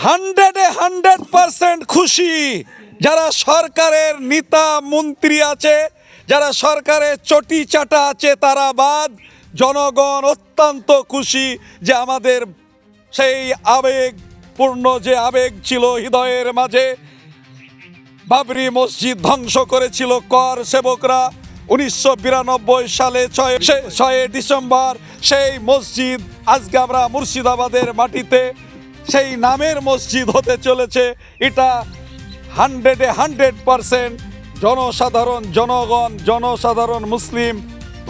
100% খুশি যারা সরকারের নেতা মন্ত্রী আছে, যারা সরকারের চটি চাটা আছে, তারা বাদ জনগণ অত্যন্ত খুশি যে আমাদের সেই আবেগপূর্ণ যে আবেগ ছিল হৃদয়ের মাঝে, বাবরি মসজিদ ধ্বংস করেছিল কর সেবকরা 1992 সালে 6 ডিসেম্বর। সেই মসজিদ আজকে আমরা মুর্শিদাবাদের মাটিতে সেই নামের মসজিদ হতে চলেছে। এটা 100% জনসাধারণ, জনগণ, জনসাধারণ, মুসলিম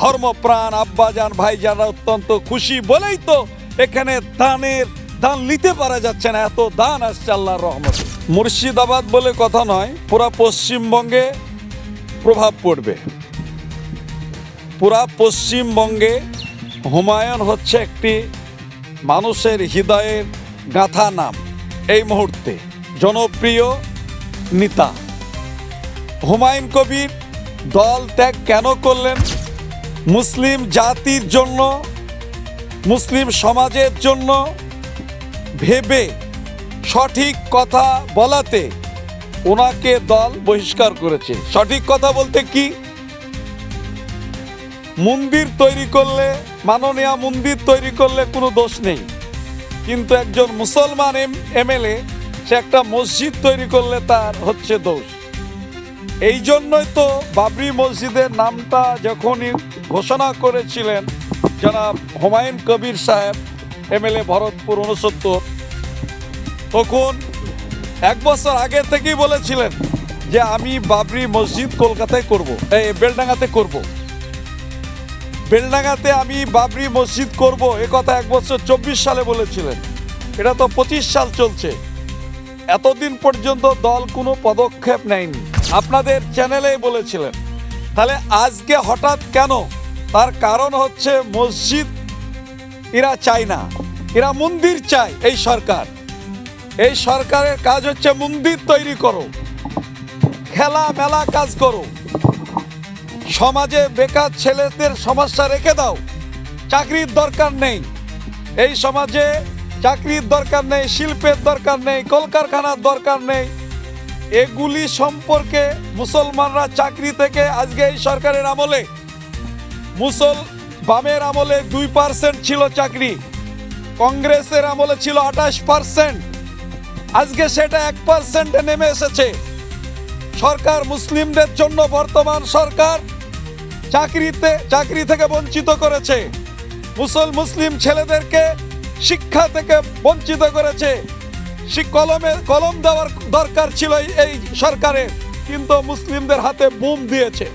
ধর্মপ্রাণ আব্বাজান ভাইজানরা অত্যন্ত খুশি বলেই তো এখানে দান নিতে পারা যাচ্ছে না, এত দান আসছে আল্লাহর রহমতে। মুর্শিদাবাদ বলে কথা নয়, পুরা পশ্চিমবঙ্গে প্রভাব পড়বে। পুরা পশ্চিমবঙ্গে হুমায়ুন হচ্ছে একটি মানুষের হৃদয়ের গাঁথা নাম। এই মুহূর্তে জনপ্রিয় নেতা হুমায়ুন কবির দল ত্যাগ কেন করলেন? মুসলিম জাতির জন্য, মুসলিম সমাজের জন্য ভেবে সঠিক কথা বলাতে ওনাকে দল বহিষ্কার করেছে। সঠিক কথা বলতে কি? মন্দির তৈরি করলে, মাননীয় মন্দির তৈরি করলে কোনো দোষ নেই, কিন্তু একজন মুসলমান এমএলএ সে একটা মসজিদ তৈরি করলে তার হচ্ছে দোষ। এই জন্যই তো বাবরি মসজিদের নামটা যখনই ঘোষণা করেছিলেন জনাব হুমায়ুন কবির সাহেব, এমএলএ ভরতপুর 69, তখন 1 বছর আগে থেকেই বলেছিলেন যে আমি বাবরি মসজিদ কলকাতায় করব, বেলডাঙ্গাতে করব, বেলডাঙ্গাতে আমি বাবরি মসজিদ করব। এ কথা 1 বছর 24 সালে বলেছিলেন। এটা তো 25 সাল চলছে। এতদিন পর্যন্ত দল কোনো পদক্ষেপ নেয়নি, আপনাদের চ্যানেলেই বলেছিলেন। তাহলে আজকে হঠাৎ কেন? তার কারণ হচ্ছে মসজিদ এরা চায় না, এরা মন্দির চায়। এই সরকারের কাজ হচ্ছে মন্দির তৈরি করো, খেলা মেলা কাজ করো, সমাজে বেকার ছেলেদের সমস্যা রেখে দাও। চাকরির দরকার নেই, এই সমাজে চাকরির দরকার নেই, শিল্পের দরকার নেই, কলকারখানার দরকার নেই। এগুলি সম্পর্কে মুসলমানরা চাকরি থেকে আজকে এই সরকারের আমলে, বামের আমলে 2% ছিল চাকরি, কংগ্রেসের আমলে ছিল 28%, আজকে সেটা 1%-এ নেমে এসেছে। সরকার মুসলিমদের জন্য বর্তমান সরকার চাকরি থেকে বঞ্চিত করেছে, মুসলিম ছেলেদেরকে শিক্ষা থেকে বঞ্চিত করেছে। কলম দেওয়ার দরকার ছিল এই সরকারের, কিন্তু মুসলিমদের হাতে বুম দিয়েছে।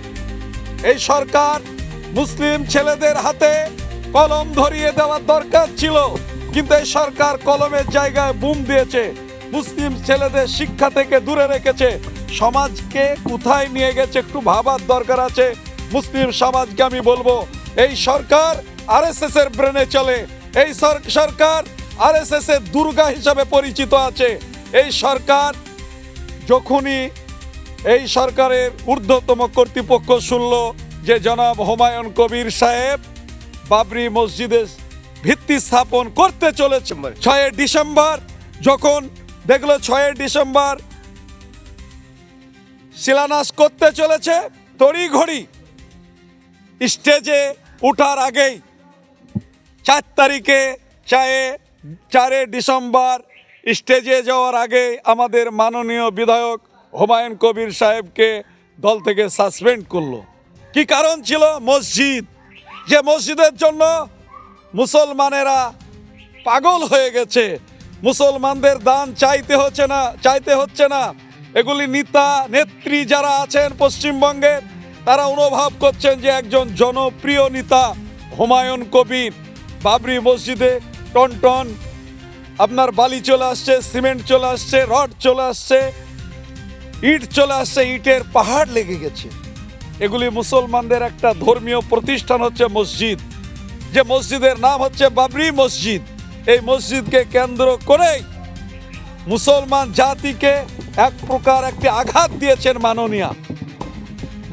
এই সরকার মুসলিম ছেলেদের হাতে কলম ধরিয়ে দেওয়ার দরকার ছিল, কিন্তু এই সরকার কলমের জায়গায় বুম দিয়েছে, মুসলিম ছেলেদের শিক্ষা থেকে দূরে রেখেছে। সমাজকে কোথায় নিয়ে গেছে একটু ভাবার দরকার আছে। মুসলিম সমাজকে আমি বলবো, এই সরকার আরএসএস এর ব্রেনে চলে, এই সরকার আরএসএস এর দুর্গা হিসাবে পরিচিত আছে। এই সরকার যখনই এই সরকারের ঊর্ধ্বতম কর্তৃপক্ষ শুনল যে জনাব হুমায়ুন কবির সাহেব বাবরি মসজিদের ভিত্তি স্থাপন করতে চলেছে 6 ডিসেম্বর, যখন দেখলো 6 ডিসেম্বর শিলান্যাস করতে চলেছে, তড়িঘড়ি স্টেজে উঠার আগেই 4 তারিখে 4 ডিসেম্বর স্টেজে যাওয়ার আগে আমাদের মাননীয় বিধায়ক হুমায়ুন কবির সাহেবকে দল থেকে সাসপেন্ড করলো। কি কারণ ছিল? মসজিদ, যে মসজিদের জন্য মুসলমানেরা পাগল হয়ে গেছে, মুসলমানদের দান চাইতে হচ্ছে না। এগুলি নেতা নেত্রী যারা আছেন পশ্চিমবঙ্গের, তারা অনুভব করছেন যে একজন জনপ্রিয় নেতা হুমায়ুন কবির বাবরি মসজিদে টন আপনার বালি চলে আসছে, সিমেন্ট চলে আসছে, রড চলে আসছে, ইট চলে আসছে, ইটের পাহাড় লেগে গেছে। এগুলি মুসলমানদের একটা ধর্মীয় প্রতিষ্ঠান হচ্ছে মসজিদ, যে মসজিদের নাম হচ্ছে বাবরি মসজিদ। এই মসজিদকে কেন্দ্র করেই মুসলমান জাতিকে এক প্রকার একটি আঘাত দিয়েছেন মাননীয়া।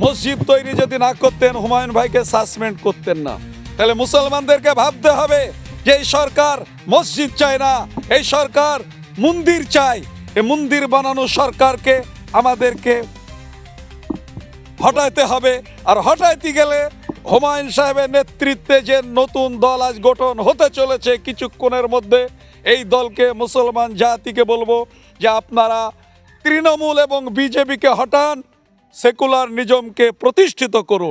মসজিদ তৈরি যদি না করতেন, হুমায়ুন ভাইকে সাসপেন্ড করতেন না। তাহলে মুসলমানদেরকে ভাবতে হবে যে এই সরকার মসজিদ চায় না, এই সরকার মন্দির চাই। এই মন্দির বানানো সরকারকে আমাদেরকে হটাইতে হবে। আর হটাইতে গেলে হুমায়ুন সাহেবের নেতৃত্বে যে নতুন দল আজ গঠন হতে চলেছে কিছুক্ষণের মধ্যে, এই দলকে মুসলমান জাতিকে বলবো যে আপনারা তৃণমূল এবং বিজেপিকে হটান, সেকুলার নিজমকে প্রতিষ্ঠিত করুন।